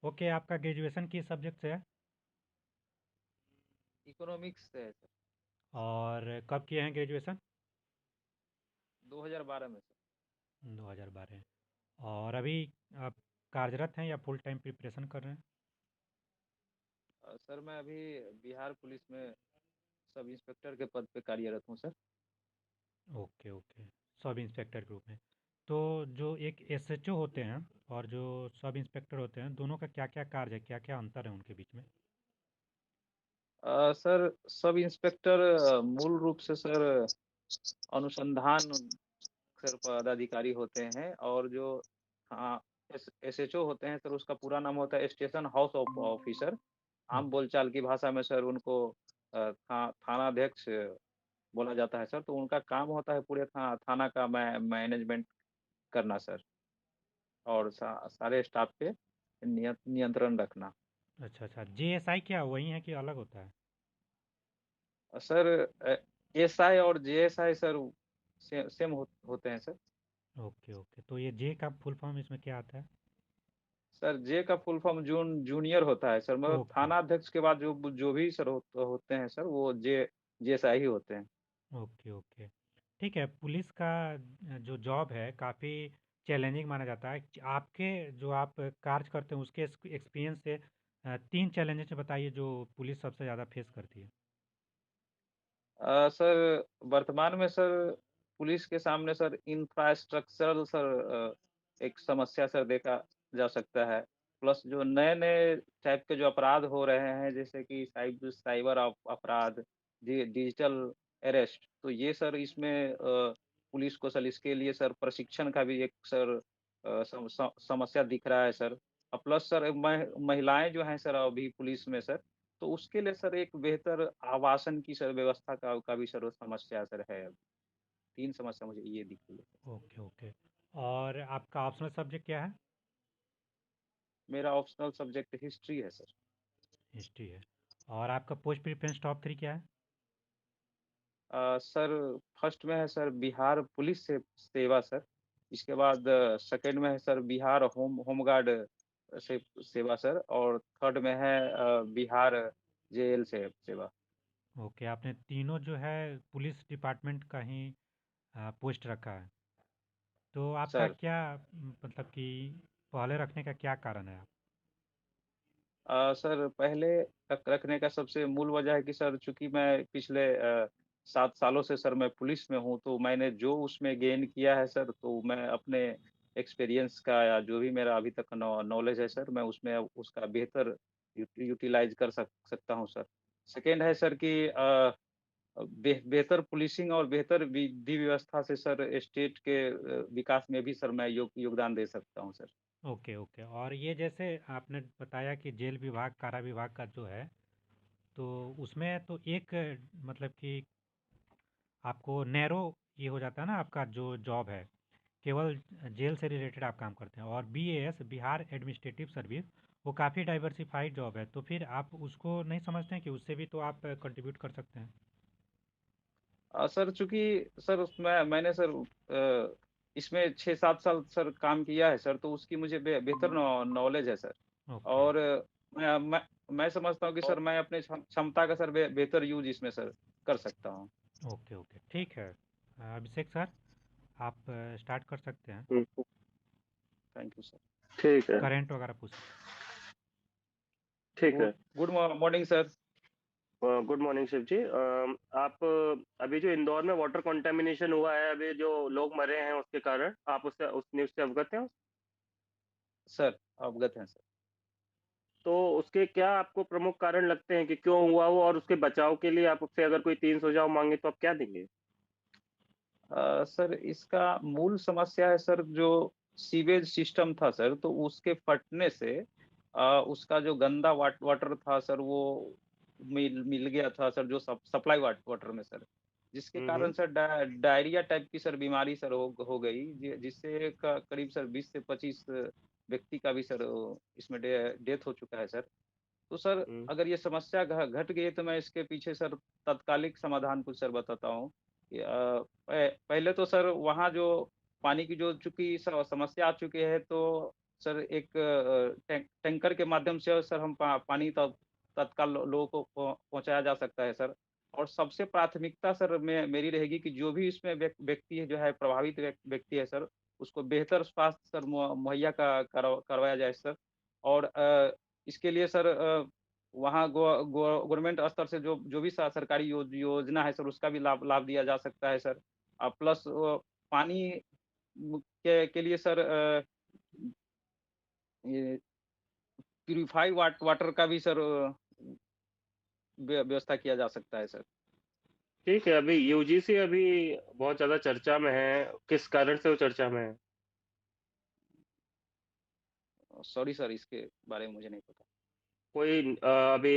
Okay, आपका graduation किस subject से है? इकोनॉमिक्स से है सर। और कब किए हैं ग्रेजुएशन? 2012 में सर। 2012। और अभी आप कार्यरत हैं या फुल टाइम प्रिपरेशन कर रहे हैं? सर मैं अभी बिहार पुलिस में सब इंस्पेक्टर के पद पे कार्यरत हूँ sir. Okay okay. Sub inspector के रूप में। तो जो एक एसएचओ होते हैं और जो सब इंस्पेक्टर होते हैं, दोनों का क्या क्या कार्य है, क्या क्या अंतर है उनके बीच में? सर सब इंस्पेक्टर मूल रूप से सर अनुसंधान सर पदाधिकारी होते हैं, और जो हाँ एसएचओ होते हैं सर, उसका पूरा नाम होता है स्टेशन हाउस ऑफ ऑफिसर। आम ओके। बोलचाल की भाषा में सर उनको थानाध्यक्ष बोला जाता है सर। तो उनका काम होता है पूरे थाना का मैनेजमेंट करना सर, और सारे स्टाफ पे नियंत्रण रखना। अच्छा अच्छा, जेएसआई क्या वही है कि अलग होता है? सर एसआई और जेएसआई सर सेम होते हैं सर। ओके ओके, तो ये जे का फुल फॉर्म इसमें क्या आता है? सर जे का फुल फॉर्म जूनियर होता है सर, मतलब ओके थाना अध्यक्ष के बाद जो जो भी सर होते हैं सर, वो जेएसआई ही होते हैं। Okay okay. ठीक है, पुलिस का जो जॉब है काफ़ी चैलेंजिंग माना जाता है। आपके जो आप कार्य करते हैं उसके एक्सपीरियंस से तीन चैलेंजेस बताइए जो पुलिस सबसे ज़्यादा फेस करती है। सर वर्तमान में सर पुलिस के सामने सर इंफ्रास्ट्रक्चरल सर एक समस्या सर देखा जा सकता है। प्लस जो नए नए टाइप के जो अपराध हो रहे हैं, जैसे कि साइबर अपराध, डिजिटल अरेस्ट, तो ये सर इसमें पुलिस को सर इसके लिए सर प्रशिक्षण का भी एक सर समस्या दिख रहा है सर। प्लस सर महिलाएं जो हैं सर अभी पुलिस में सर, तो उसके लिए सर एक बेहतर आवासन की सर व्यवस्था का भी सर समस्या सर है। 3 समस्या मुझे ये दिख रही है। Okay okay. और आपका ऑप्शनल सब्जेक्ट क्या है? मेरा ऑप्शनल सब्जेक्ट हिस्ट्री है सर। हिस्ट्री है। और आपका पोस्ट प्रेफरेंस टॉप थ्री क्या है? सर फर्स्ट में है सर बिहार पुलिस से सेवा सर। इसके बाद सेकंड में है सर बिहार होमगार्ड से सेवा सर। और थर्ड में है बिहार जेल से सेवा। ओके, आपने तीनों जो है पुलिस डिपार्टमेंट का ही पोस्ट रखा है। तो आपका सर क्या मतलब कि पहले रखने का क्या कारण है? सर पहले रखने का सबसे मूल वजह है कि सर चूंकि मैं पिछले 7 सालों से सर मैं पुलिस में हूँ, तो मैंने जो उसमें गेन किया है सर, तो मैं अपने एक्सपीरियंस का या जो भी मेरा अभी तक नॉलेज है सर, मैं उसमें उसका बेहतर यूटिलाइज कर सकता हूँ सर। सेकेंड है सर कि बेहतर पुलिसिंग और बेहतर विधि व्यवस्था से सर स्टेट के विकास में भी सर मैं योगदान दे सकता हूँ सर। Okay okay. और ये जैसे आपने बताया कि जेल विभाग कारा विभाग का जो है, तो उसमें तो एक मतलब कि आपको नैरो ये हो जाता है ना, आपका जो जॉब है केवल जेल से रिलेटेड आप काम करते हैं। और बीएएस बिहार एडमिनिस्ट्रेटिव सर्विस वो काफ़ी डाइवर्सिफाइड जॉब है, तो फिर आप उसको नहीं समझते हैं कि उससे भी तो आप कंट्रीब्यूट कर सकते हैं? सर चूंकि सर उसमें मैंने सर इसमें 6-7 साल सर काम किया है सर, तो उसकी मुझे बेहतर नॉलेज है सर। ओके और मैं समझता हूँ कि सर मैं अपने क्षमता का सर बेहतर यूज इसमें सर कर सकता हूँ। Okay okay. ठीक है, अभिषेक सर आप स्टार्ट कर सकते हैं। Hmm, thank you sir. ठीक है। करेंट वगैरह पूछ सकते ठीक है। Good good morning sir. Good morning Shiv ji. आप अभी जो इंदौर में वाटर कंटेमिनेशन हुआ है, अभी जो लोग मरे हैं उसके कारण, आप उससे उस न्यूज़ से अवगत हैं? सर अवगत हैं सर। तो उसके क्या आपको प्रमुख कारण लगते हैं कि क्यों हुआ वो, और उसके बचाव के लिए आप उससे अगर कोई 3 सुझाव मांगे तो आप क्या देंगे? सर इसका मूल समस्या है सर, जो सीवेज सिस्टम था सर, तो उसके फटने से उसका जो गंदा वाटर था सर, वो मिल मिल गया था सर, जो सप्लाई वाटर में सर, जिसके कारण हम्म। सर डायरिया टाइप की सर बीमारी सर हो गई, जिससे करीब सर 20 से 25 व्यक्ति का भी सर इसमें डेथ हो चुका है सर। तो सर हम्म। अगर ये समस्या घट गई है, तो मैं इसके पीछे सर तत्कालिक समाधान कुछ सर बताता हूँ कि पहले तो सर वहाँ जो पानी की जो चूंकि समस्या आ चुकी है, तो सर एक टैंकर के माध्यम से सर हम पानी तत्काल लोगों को पहुँचाया जा सकता है सर। और सबसे प्राथमिकता सर मेरी रहेगी कि जो भी इसमें व्यक्ति जो है प्रभावित व्यक्ति है सर, उसको बेहतर स्वास्थ्य सर मुहैया करवाया जाए सर। और इसके लिए सर वहाँ गवर्नमेंट स्तर से जो जो भी सरकारी योजना है सर, उसका भी लाभ लाभ दिया जा सकता है सर। प्लस पानी के लिए सर ये प्यूरिफाई वाटर का भी सर व्यवस्था किया जा सकता है सर। ठीक है, अभी यूजीसी अभी बहुत ज़्यादा चर्चा में है, किस कारण से वो चर्चा में है? सॉरी सर, इसके बारे में मुझे नहीं पता। कोई अभी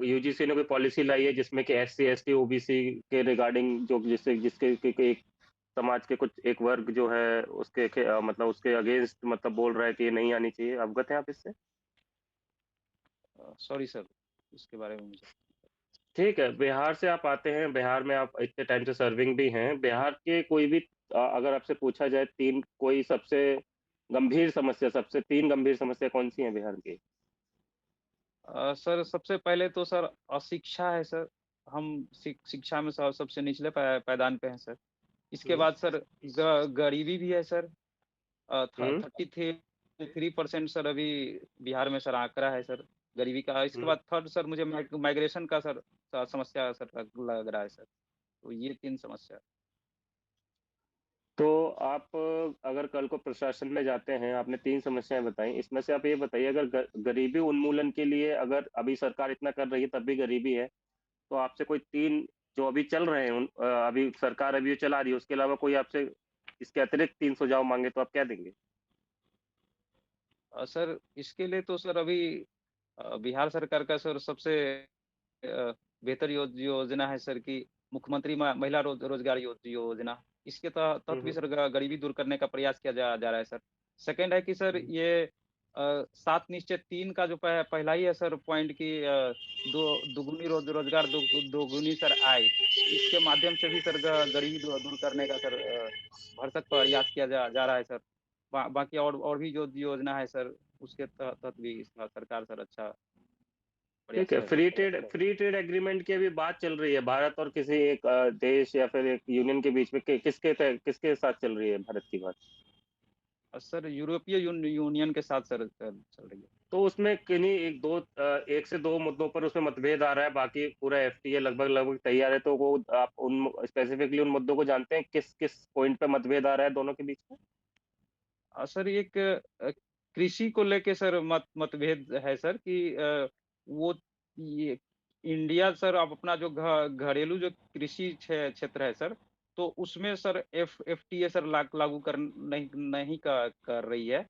यूजीसी ने कोई पॉलिसी लाई है जिसमें कि एससी, एसटी, ओबीसी के रिगार्डिंग जो जिससे जिसके एक समाज के कुछ एक वर्ग जो है उसके मतलब उसके अगेंस्ट मतलब बोल रहा है कि ये नहीं आनी चाहिए, अवगत हैं आप इससे? सॉरी सर, इसके बारे में मुझे। ठीक है, बिहार से आप आते हैं, बिहार में आप इतने टाइम से सर्विंग भी हैं, बिहार के कोई भी अगर आपसे पूछा जाए तीन कोई सबसे गंभीर समस्या, सबसे तीन गंभीर समस्या कौन सी है बिहार की? सर सबसे पहले तो सर अशिक्षा है सर। हम शिक्षा में सबसे निचले पायदान पे हैं सर। इसके हम्म। बाद सर गरीबी भी है सर। हम्म। 33% सर अभी बिहार में सर आंकड़ा है सर गरीबी का। इसके हम्म। बाद थर्ड सर मुझे माइग्रेशन का सर समस्या सर लग रहा है सर। तो ये तीन समस्या। तो आप अगर कल को प्रशासन में जाते हैं, आपने तीन समस्याएं बताई, इसमें से आप ये बताइए अगर गरीबी उन्मूलन के लिए अगर अभी सरकार इतना कर रही है तब भी गरीबी है, तो आपसे कोई तीन जो अभी चल रहे हैं अभी सरकार अभी जो चला रही है उसके अलावा कोई आपसे इसके अतिरिक्त तीन सुझाव मांगे तो आप क्या देंगे? सर इसके लिए तो सर अभी बिहार सरकार का सर सबसे बेहतर योजना है सर की मुख्यमंत्री महिला रोजगार योजना। इसके तहत भी हम्म। सर गरीबी दूर करने का प्रयास किया जा रहा है सर। सेकंड है कि सर हम्म। ये 7 निश्चय 3 का जो पहला ही है सर पॉइंट की दुगुनी रोजगार दोगुनी सर आय। इसके माध्यम से भी सर गरीबी दूर करने का सर भरसक प्रयास किया जा रहा है सर। बाकी और भी जो योजना है सर उसके तहत भी सरकार सर अच्छा प्रयास ठीक है, कर। फ्री ट्रेड एग्रीमेंट की अभी बात चल रही है भारत और किसी एक देश या फिर एक यूनियन के बीच में, किसके साथ चल रही है भारत की बात? सर यूरोपीय यूनियन के साथ सर चल रही है। तो उसमें किन्हीं एक से दो मुद्दों पर उसमें मतभेद आ रहा है, बाकी पूरा एफटीए लगभग लगभग तैयार है, तो वो आप उन स्पेसिफिकली उन मुद्दों को जानते हैं, किस किस पॉइंट पे मतभेद आ रहा है दोनों के बीच में? सर एक कृषि को लेके सर मतभेद है सर कि वो ये इंडिया सर अब अपना जो घरेलू जो कृषि क्षेत्र है सर, तो उसमें सर एफटीए सर लागू कर नहीं कर रही है,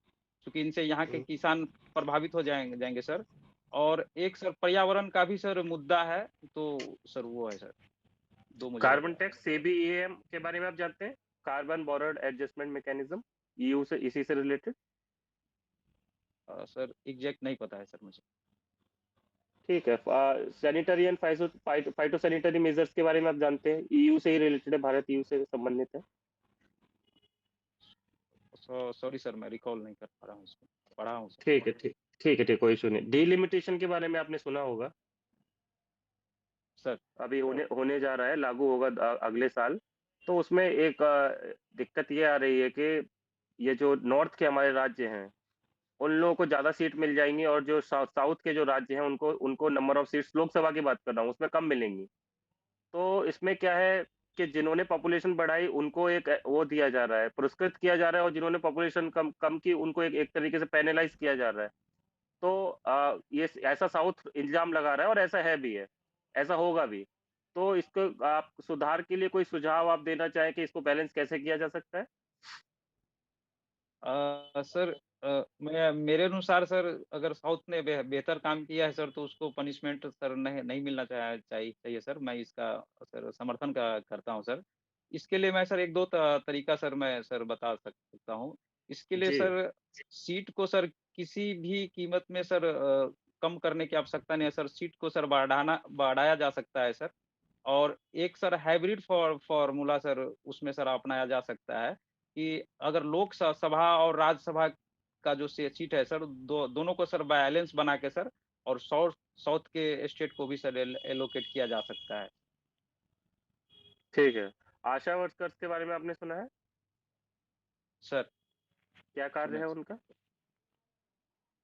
क्योंकि इनसे यहाँ के हम्म। किसान प्रभावित हो जाएंगे सर। और एक सर पर्यावरण का भी सर मुद्दा है। तो सर वो है सर, दो मुझे कार्बन लगता है। टैक्स सीबीईएम के बारे में आप जानते हैं? Carbon border adjustment mechanism, EU से इसी से रिलेटेड। सर एग्जैक्ट नहीं पता है सर मुझे। ठीक है, sanitary and phyto sanitary measures के बारे में आप जानते हैं? ईयू से ही रिलेटेड है, भारत ईयू से संबंधित है। सॉरी सर, मैं रिकॉल नहीं कर पा रहा हूँ इसको। पढ़ा हूँ सर। ठीक है, ठीक है, कोई इशू नहीं। डीलिमिटेशन के बारे में आपने सुना होगा, सर अभी होने जा रहा है, लागू होगा अगले साल। तो उसमें एक दिक्कत ये आ रही है कि ये जो नॉर्थ के हमारे राज्य हैं उन लोगों को ज्यादा सीट मिल जाएंगी, और जो साउथ के जो राज्य हैं उनको उनको नंबर ऑफ सीट्स, लोकसभा की बात कर रहा हूँ, उसमें कम मिलेंगी। तो इसमें क्या है कि जिन्होंने पॉपुलेशन बढ़ाई उनको एक वो दिया जा रहा है, पुरस्कृत किया जा रहा है, और जिन्होंने पॉपुलेशन कम कम की उनको एक तरीके से पेनलाइज किया जा रहा है। तो ये ऐसा साउथ इल्जाम लगा रहा है, और ऐसा है भी है, ऐसा होगा भी। तो इसको आप सुधार के लिए कोई सुझाव आप देना चाहें कि इसको बैलेंस कैसे किया जा सकता है? सर मैं मेरे अनुसार सर अगर साउथ ने बेहतर काम किया है सर, तो उसको पनिशमेंट सर नहीं नहीं मिलना चाहिए सर। मैं इसका सर समर्थन करता हूँ सर। इसके लिए मैं सर एक दो तरीका सर मैं सर बता सकता हूँ। इसके लिए जी। सर सीट को सर किसी भी कीमत में सर कम करने की आवश्यकता नहीं है सर। सीट को सर बढ़ाया जा सकता है सर। और एक सर हाइब्रिड फॉर्मूला सर उसमें सर अपनाया जा सकता है कि अगर लोक सभा और राज्यसभा का जो सीट है सर, दोनों को सर बैलेंस बना के सर, और साउथ साउथ के स्टेट को भी सर एलोकेट किया जा सकता है। ठीक है। आशा वर्कर्स के बारे में आपने सुना है? सर क्या कार्य सुने है सर। उनका?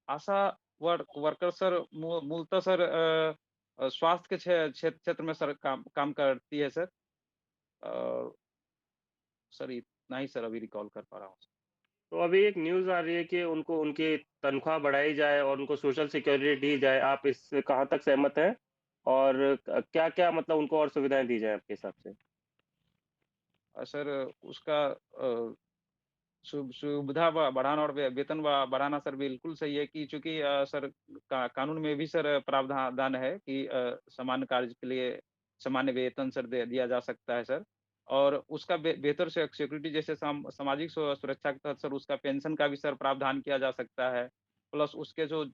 आशा वर्कर सर मूलतः सर स्वास्थ्य के क्षेत्र में सर काम करती है सर। सर इतना ही सर अभी रिकॉल कर पा रहा हूँ। तो अभी एक न्यूज़ आ रही है कि उनको उनकी तनख्वाह बढ़ाई जाए और उनको सोशल सिक्योरिटी दी जाए। आप इससे कहाँ तक सहमत हैं? और क्या-क्या मतलब उनको और सुविधाएँ दी जाएँ आपके हिसाब से? सर उसका सुविधा बढ़ाना और वेतन बढ़ाना सर बिल्कुल सही है, कि चूंकि सर कानून में भी सर प्रावधान है कि सामान्य कार्य के लिए सामान्य वेतन सर दिया जा सकता है सर। और उसका बेहतर से सिक्योरिटी, जैसे सामाजिक सुरक्षा के तहत सर उसका पेंशन का भी सर प्रावधान किया जा सकता है। प्लस उसके जो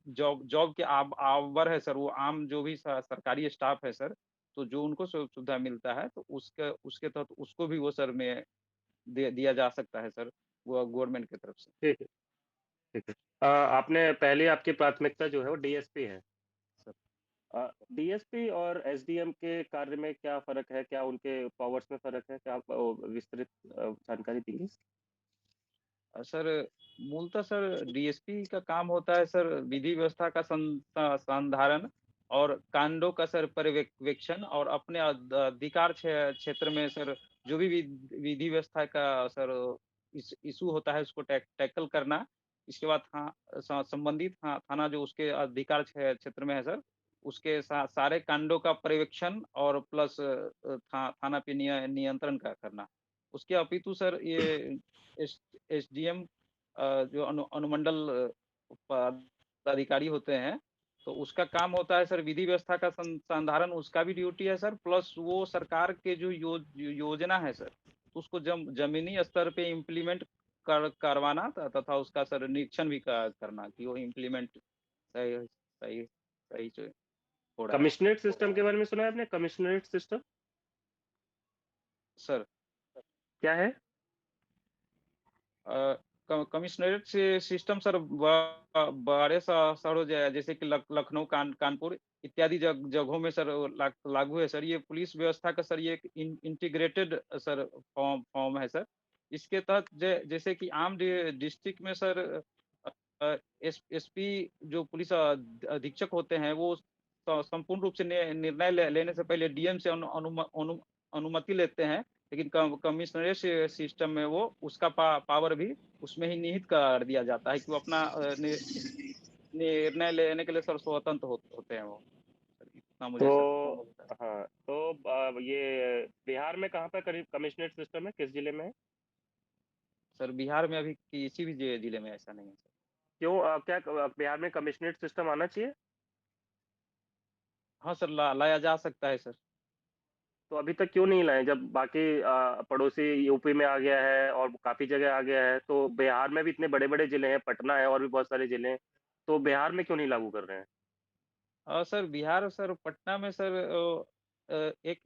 जॉब जॉब के आवर है सर, वो आम जो भी सरकारी स्टाफ है सर, तो जो उनको सुविधा मिलता है, तो उसके उसके तहत उसको भी वो सर में दिया जा सकता है सर, वो गवर्नमेंट की तरफ से। ठीक है, ठीक है। आपने पहले आपकी प्राथमिकता जो है वो डीएसपी है। सर डीएसपी और एसडीएम के कार्य में क्या फ़र्क है? क्या उनके पावर्स में फ़र्क है? क्या आप विस्तृत जानकारी देंगे? सर मूलतः सर डीएसपी का काम होता है सर विधि व्यवस्था का संधारण और कांडों का सर पर्यवेक्षण, और अपने अधिकार क्षेत्र में सर जो भी विधि व्यवस्था का सर इशू होता है उसको टैकल करना। इसके बाद संबंधित थाना जो उसके अधिकार क्षेत्र में है सर, उसके सारे कांडों का पर्यवेक्षण और प्लस थाना पे नियंत्रण का करना। उसके अपितु सर ये एसडीएम जो अनुमंडल पदाधिकारी होते हैं, तो उसका काम होता है सर विधि व्यवस्था का संधारण, उसका भी ड्यूटी है सर। प्लस वो सरकार के जो योजना है सर, उसको जमीनी स्तर पे इम्प्लीमेंट करवाना तथा उसका सर निरीक्षण भी करना कि वो इम्प्लीमेंट सही सही सही से हो रहा है कमिश्नरेट सिस्टम के बारे में सुना है आपने? Commissionerate system sir. क्या है? कमिश्नरेट से सिस्टम सर बड़े शहरों जैसे कि लखनऊ कानपुर इत्यादि जगहों में सर लागू है सर। ये पुलिस व्यवस्था का सर ये एक इंटीग्रेटेड सर फॉर्म है सर। इसके तहत जैसे कि आम डिस्ट्रिक्ट में सर एसपी जो पुलिस अधीक्षक होते हैं, वो संपूर्ण रूप से निर्णय लेने से पहले डीएम से अनुमति लेते हैं। लेकिन कमिश्नरेट सिस्टम में वो उसका पावर भी उसमें ही निहित कर दिया जाता है कि वो अपना निर्णय लेने के लिए सर स्वतंत्र होते हैं वो। सर इतना मुझे सर तो हाँ, तो ये बिहार में कहाँ पे करीब कमिश्नरेट सिस्टम है? किस जिले में है? सर बिहार में अभी किसी भी जिले में ऐसा नहीं है सर। क्यों क्या बिहार में कमिश्नरेट सिस्टम आना चाहिए? हाँ सर लाया जा सकता है सर। तो अभी तक क्यों नहीं लाए? जब बाकी पड़ोसी यूपी में आ गया है और काफ़ी जगह आ गया है, तो बिहार में भी इतने बड़े-बड़े जिले हैं, पटना है और भी बहुत सारे जिले हैं, तो बिहार में क्यों नहीं लागू कर रहे हैं? सर बिहार सर पटना में सर एक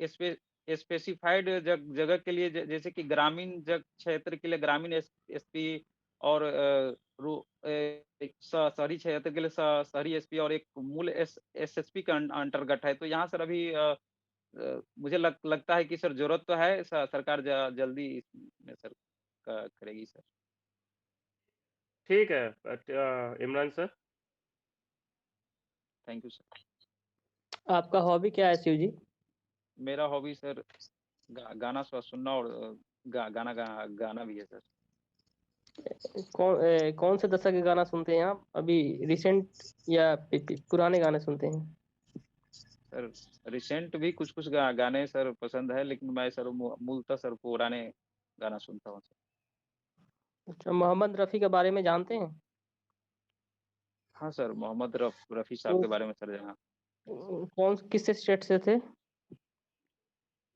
स्पेसिफाइड जगह के लिए जैसे कि ग्रामीण क्षेत्र के लिए ग्रामीण एसपी, और शहरी क्षेत्र के लिए शहरी एसपी, और एक मूल एसएसपी का अंतर्गत है। तो यहाँ सर अभी मुझे लगता है कि सर जरूरत तो है, सरकार जल्दी इसमें सर करेगी सर। ठीक है Imran sir. Thank you sir. आपका हॉबी क्या है शिव जी? मेरा हॉबी सर गाना सुनना, और गाना भी है सर। कौन से दशक के गाना सुनते हैं आप? अभी रिसेंट या पुराने गाने सुनते हैं? सर रिसेंट भी कुछ कुछ गाने सर पसंद है, लेकिन मैं सर मूलतः सर पुराने गाना सुनता हूँ सर। अच्छा, मोहम्मद रफ़ी के बारे में जानते हैं? हाँ सर, मोहम्मद रफ़ी साहब तो के बारे में सर जहाँ किस स्टेट से थे?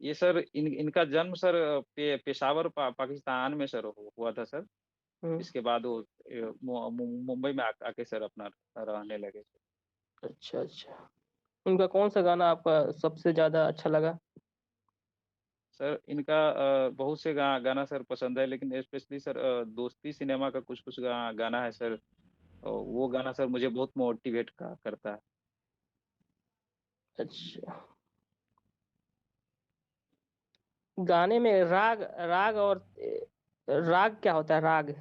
ये सर इनका जन्म सर पेशावर पाकिस्तान में सर हुआ था सर। हम्म, इसके बाद वो मुंबई में आके सर अपना रहने लगे। अच्छा। उनका कौन सा गाना आपका सबसे ज़्यादा अच्छा लगा? सर इनका बहुत से गाना सर पसंद है, लेकिन स्पेशली सर दोस्ती सिनेमा का कुछ कुछ गाना है सर, वो गाना सर मुझे बहुत मोटिवेट करता है। अच्छा, गाने में राग राग और राग क्या होता है? राग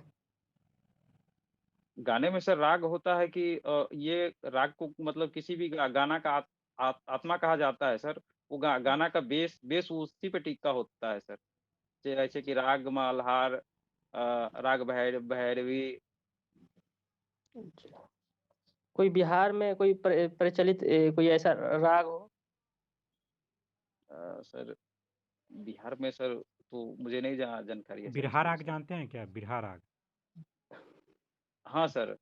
गाने में सर राग होता है कि ये राग को मतलब किसी भी गाना का आत्मा कहा जाता है सर। वो गाना का बेस बेस उसी पे टिका होता है सर। जैसे कि राग मालहार, राग भैरवी। अच्छा। कोई बिहार में कोई प्रचलित कोई ऐसा राग हो? सर बिहार में सर तो मुझे नहीं जानकारी है सर बिरहा इसमें राग सर। जानते हैं क्या? बिरहा राग। हाँ सर,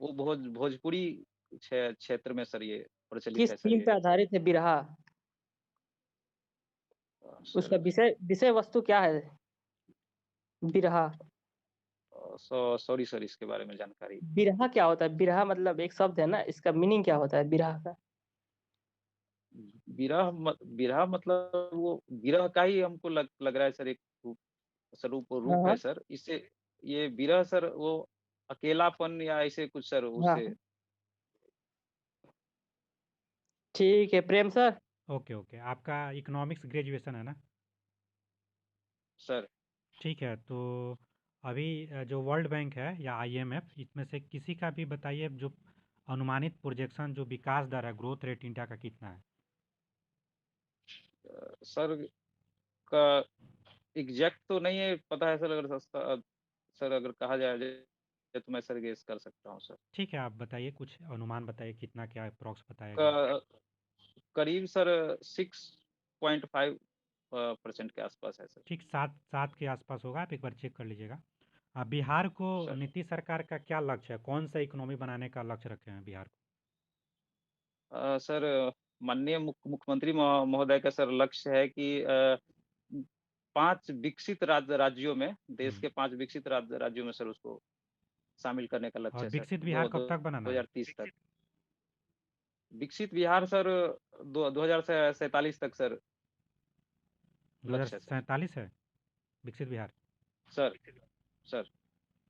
वो भोजपुरी क्षेत्र में सर ये प्रचलित किस है सर थीम ये। पे आधारित है बिरहा? उसका सर विषय विषय वस्तु क्या है बिरहा? सॉरी सर, इसके बारे में जानकारी। बिरहा क्या होता है? बिरहा मतलब एक शब्द है ना, इसका मीनिंग क्या होता है बिरहा का? विरह मतलब वो विरह का ही हमको लग रहा है सर, एक हाँ रूप है हाँ सर इससे। ये विरह सर वो अकेलापन या ऐसे कुछ सर उससे। हाँ। ठीक है प्रेम सर। ओके ओके, आपका इकोनॉमिक्स ग्रेजुएशन है ना? सर ठीक है, तो अभी जो वर्ल्ड बैंक है या आईएमएफ, इसमें से किसी का भी बताइए जो अनुमानित प्रोजेक्शन, जो विकास दर है, ग्रोथ रेट इंडिया का कितना है? सर का एग्जैक्ट तो नहीं है पता है सर, अगर सस्ता सर अगर कहा जाए तो मैं सर गेस कर सकता हूँ सर। ठीक है, आप बताइए, कुछ अनुमान बताइए, कितना क्या अप्रॉक्स बताया जाए। का करीब सर 6.5% के आसपास है सर। ठीक, 7 के आसपास होगा, आप एक बार चेक कर लीजिएगा। बिहार को सर नीतीश सरकार का क्या लक्ष्य है? कौन सा इकोनॉमी बनाने का लक्ष्य रखे हैं बिहार को? सर माननीय मुख्यमंत्री महोदय का सर लक्ष्य है कि 5 विकसित राज्यों में, देश के 5 विकसित राज्यों में सर उसको शामिल करने का लक्ष्य और है सर, विकसित बिहार दो कब तक बनाना है? 2030 तक। विकसित बिहार सर 2047 तक सर दो हजार लक्ष्य है सर। सैंतालीस है विकसित Bihar. Sir sir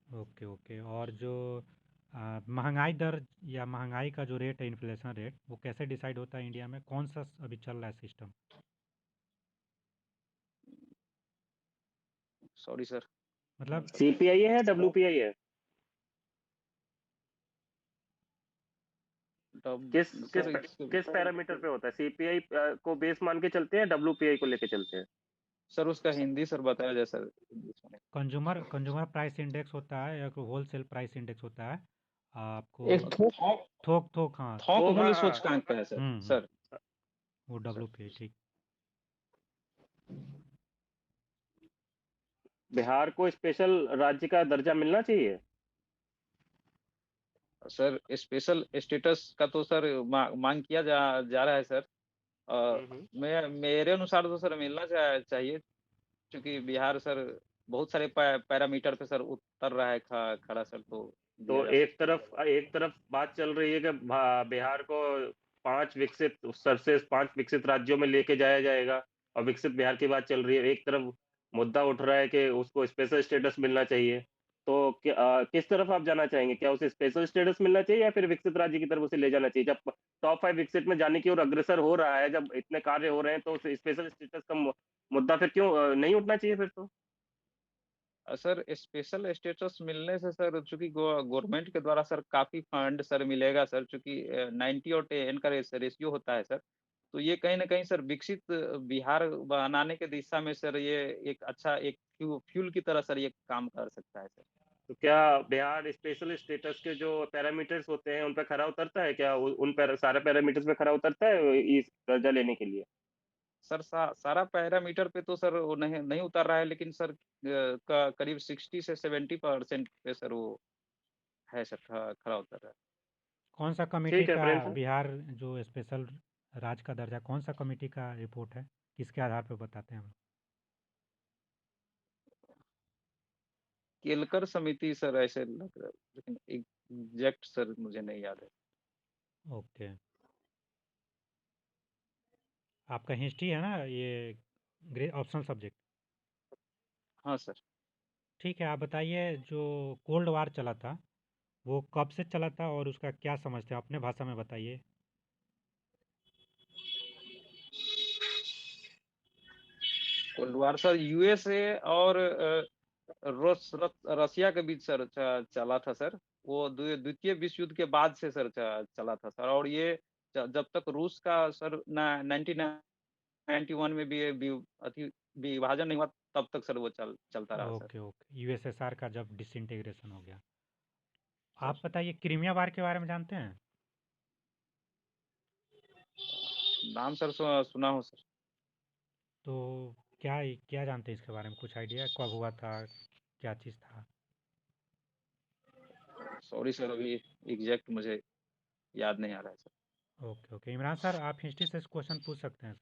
okay okay, और जो महंगाई दर या महंगाई का जो रेट है, इन्फ्लेशन रेट, वो कैसे डिसाइड होता है इंडिया में? कौन सा अभी चल रहा है सिस्टम? सॉरी सर, मतलब सीपीआई है, डब्ल्यूपीआई है? किस किस सर किस पैरामीटर पे होता है? सीपीआई को बेस मान के चलते हैं, डब्ल्यूपीआई को लेके चलते हैं? सर उसका हिंदी सर बताया जाए सर। कंज्यूमर प्राइस इंडेक्स होता है या होलसेल प्राइस इंडेक्स होता है आपको? एक थोक। थोक थोक, हाँ। थोक हाँ मूल्य हाँ। सूचकांक पे है सर। हम्म, सर वो सर WPI, ठीक। बिहार को स्पेशल राज्य का दर्जा मिलना चाहिए। सर स्पेशल स्टेटस का तो सर मांग किया जा रहा है सर। हम्म। मेरे अनुसार तो सर मिलना चाहिए, क्योंकि बिहार सर बहुत सारे पैरामीटर पे सर उतर रहा है खड़ा सर, तो दिया तो जा सकता है। एक तरफ बात चल रही है कि बिहार को 5 विकसित राज्यों में लेके जाया जाएगा, और विकसित बिहार की बात चल रही है। एक तरफ मुद्दा उठ रहा है कि उसको स्पेशल स्टेटस मिलना चाहिए। तो किस तरफ आप जाना चाहेंगे? क्या उसे स्पेशल स्टेटस मिलना चाहिए या फिर विकसित राज्य की तरफ उसे ले जाना चाहिए? जब टॉप 5 विकसित में जाने की ओर अग्रसर हो रहा है, जब इतने कार्य हो रहे हैं, तो उसे स्पेशल स्टेटस का मुद्दा फिर क्यों नहीं उठना चाहिए फिर तो? सर स्पेशल स्टेटस मिलने से सर, चूंकि गवर्नमेंट के द्वारा सर काफी फंड सर मिलेगा सर, चूंकि 90 और 10 का रेशियो होता है सर, तो ये कहीं ना कहीं सर विकसित बिहार बनाने के दिशा में सर ये एक अच्छा एक फ्यूल की तरह सर ये काम कर सकता है सर। तो क्या बिहार स्पेशल स्टेटस के जो पैरामीटर्स होते हैं उन पर खरा उतरता है? क्या सारे पैरामीटर्स पे खरा उतरता है इस दर्जा लेने के लिए? सर सारा पैरामीटर पे तो सर वो नहीं नहीं उतर रहा है, लेकिन सर का करीब 60 से 70% पे सर वो है सर, खरा उतर रहा है। कौन सा कमेटी ठीक है का प्रेम सर। बिहार जो स्पेशल राज्य का दर्जा, कौन सा कमेटी का रिपोर्ट है? किसके आधार पर बताते हैं हम? केलकर समिति सर ऐसे लग रहा है, लेकिन एग्जैक्ट सर मुझे नहीं याद है। ओके, आपका हिस्ट्री है ना ये, ऑप्शनल सब्जेक्ट। हाँ सर। ठीक है, आप बताइए जो कोल्ड वार चला था वो कब से चला था और उसका क्या समझते हैं, अपने भाषा में बताइए। कोल्ड वार सर यूएसए और रसिया के बीच सर चला था सर। वो द्वितीय विश्व युद्ध के बाद से सर चला था सर। और ये जब तक रूस का सर 1991 में भी विभाजन नहीं हुआ तब तक सर वो चलता रहा सर। ओके ओके, यूएसएसआर का जब डिसइंटीग्रेशन हो गया। सर आप बताइए क्रीमिया वार के बारे में जानते हैं। नाम सर सुना हो सर। तो क्या क्या जानते हैं इसके बारे में, कुछ आइडिया कब हुआ था, क्या चीज़ था। सॉरी सर अभी एग्जैक्ट मुझे याद नहीं आ रहा है sir. Okay okay, Imran sir आप हिस्ट्री से क्वेश्चन पूछ सकते हैं।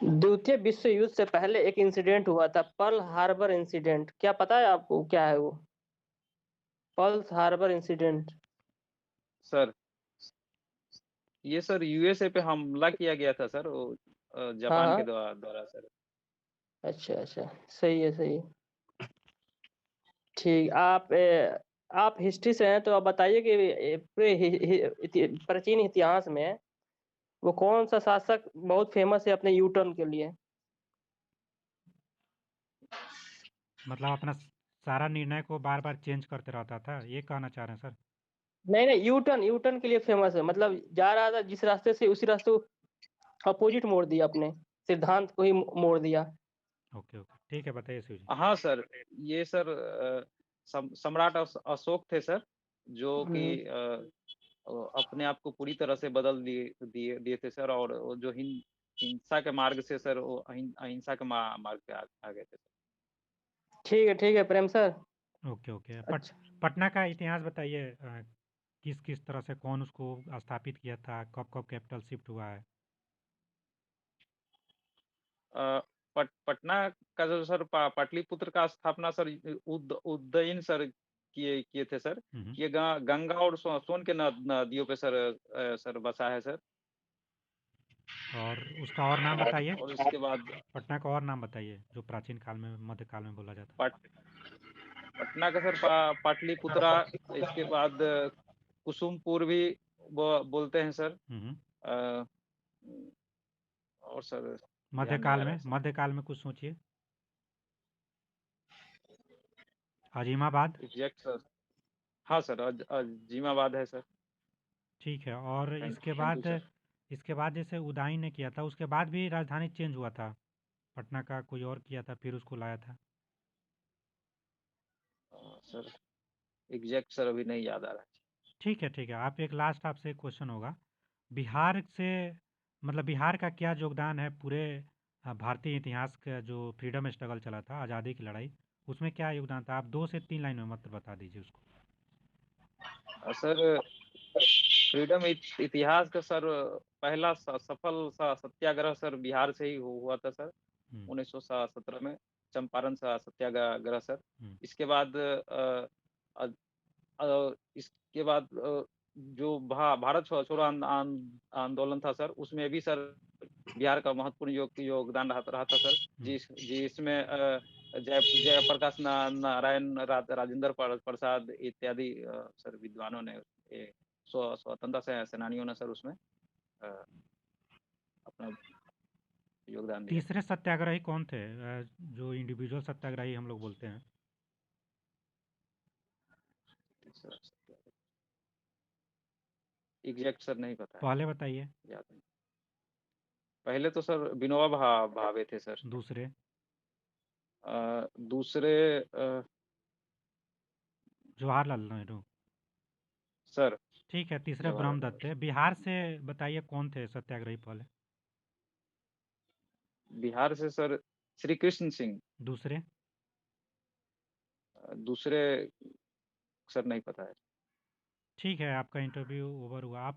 द्वितीय विश्व युद्ध से पहले एक इंसिडेंट हुआ था, पर्ल हार्बर इंसिडेंट, क्या पता है आपको क्या है वो? Pearl Harbor incident. सर ये सर यूएसए पे हमला किया गया था सर, वो हाँ जापान के हाँ, द्वारा सर। अच्छा अच्छा, सही है सही है। ठीक, आप हिस्ट्री से हैं तो आप बताइए कि पूरे प्राचीन इतिहास में वो कौन सा शासक बहुत फेमस है अपने यू टर्न के लिए? मतलब अपना सारा निर्णय को बार बार चेंज करते रहता था, ये कहना चाह रहे हैं सर। नहीं नहीं, यू टर्न के लिए फेमस है, मतलब जा रहा था जिस रास्ते से उसी रास्ते को अपोजिट मोड़ दिया, अपने सिद्धांत को ही मोड़ दिया। ओके ओके, ठीक है, बताइए शिव जी। हाँ सर ये सर सम्राट अशोक थे सर, जो कि अपने आप को पूरी तरह से बदल दिए दिए दिए थे सर। और वो जो हिंसा के मार्ग से सर वो अहिंसा के मार्ग पे आ गए थे सर। ठीक है प्रेम सर। ओके ओके, अच्छा, पटना का इतिहास बताइए, किस किस तरह से कौन उसको स्थापित किया था, कब कब कैपिटल शिफ्ट हुआ है। पटना का जो सर पाटलिपुत्र का स्थापना सर उदयन सर किए किए थे सर। हम्म। ये गंगा और सोन के नदियों पे सर सर बसा है सर। और उसका और नाम बताइए, और इसके बाद पटना का और नाम बताइए जो प्राचीन काल में मध्यकाल में बोला जाता। पटना का सर पाटलिपुत्रा। इसके बाद कुसुमपुर भी बोलते हैं सर। हम्म। अ, और सर ध्यान नहीं मध्यकाल आ रहा में, है सर। मध्यकाल में कुछ सोचिए। अजीमाबाद। Exact sir. हाँ सर अजीमाबाद है सर। ठीक है, और थैंक यू सर। इसके बाद जैसे उदयन ने किया था उसके बाद भी राजधानी चेंज हुआ था, पटना का कोई और किया था फिर उसको लाया था। सर एग्जैक्ट सर अभी नहीं याद आ रहा है। ठीक है, आप एक लास्ट आपसे एक क्वेश्चन होगा। बिहार से, मतलब बिहार का क्या योगदान है पूरे भारतीय इतिहास का, जो फ्रीडम स्ट्रगल चला था, आज़ादी की लड़ाई, उसमें क्या योगदान था, आप 2 से 3 लाइन में मत बता दीजिए उसको। सर फ्रीडम इतिहास का सर पहला सफल सत्याग्रह सर बिहार से ही हुआ था सर। हम्म। 1917 में चंपारण सत्याग्रह सर। हम्म। इसके बाद इसके बाद जो भारत छोड़ो आंदोलन था सर, उसमें भी सर बिहार का महत्वपूर्ण योगदान रहा था सर। हम्म। जिसमें जयप्रकाश नारायण राजेंद्र प्रसाद इत्यादि सर विद्वानों ने स्वतंत्रता सेनानियों ने सर उसमें अपना योगदान दिया तीसरे सत्याग्रही कौन थे, जो इंडिविजुअल सत्याग्रही हम लोग बोलते हैं। था। एग्जैक्ट सर नहीं पता है, पहले बताइए। याद नहीं। पहले तो सर विनोबा भावे थे सर। दूसरे। दूसरे जवाहरलाल नेहरू। सर ठीक है, तीसरे जवाहरलाल ब्रह्मदत्त थे। बिहार से बताइए कौन थे सत्याग्रही पहले। बिहार से सर श्री कृष्ण सिंह। दूसरे। दूसरे सर नहीं पता है। ठीक है, आपका इंटरव्यू ओवर हुआ। आप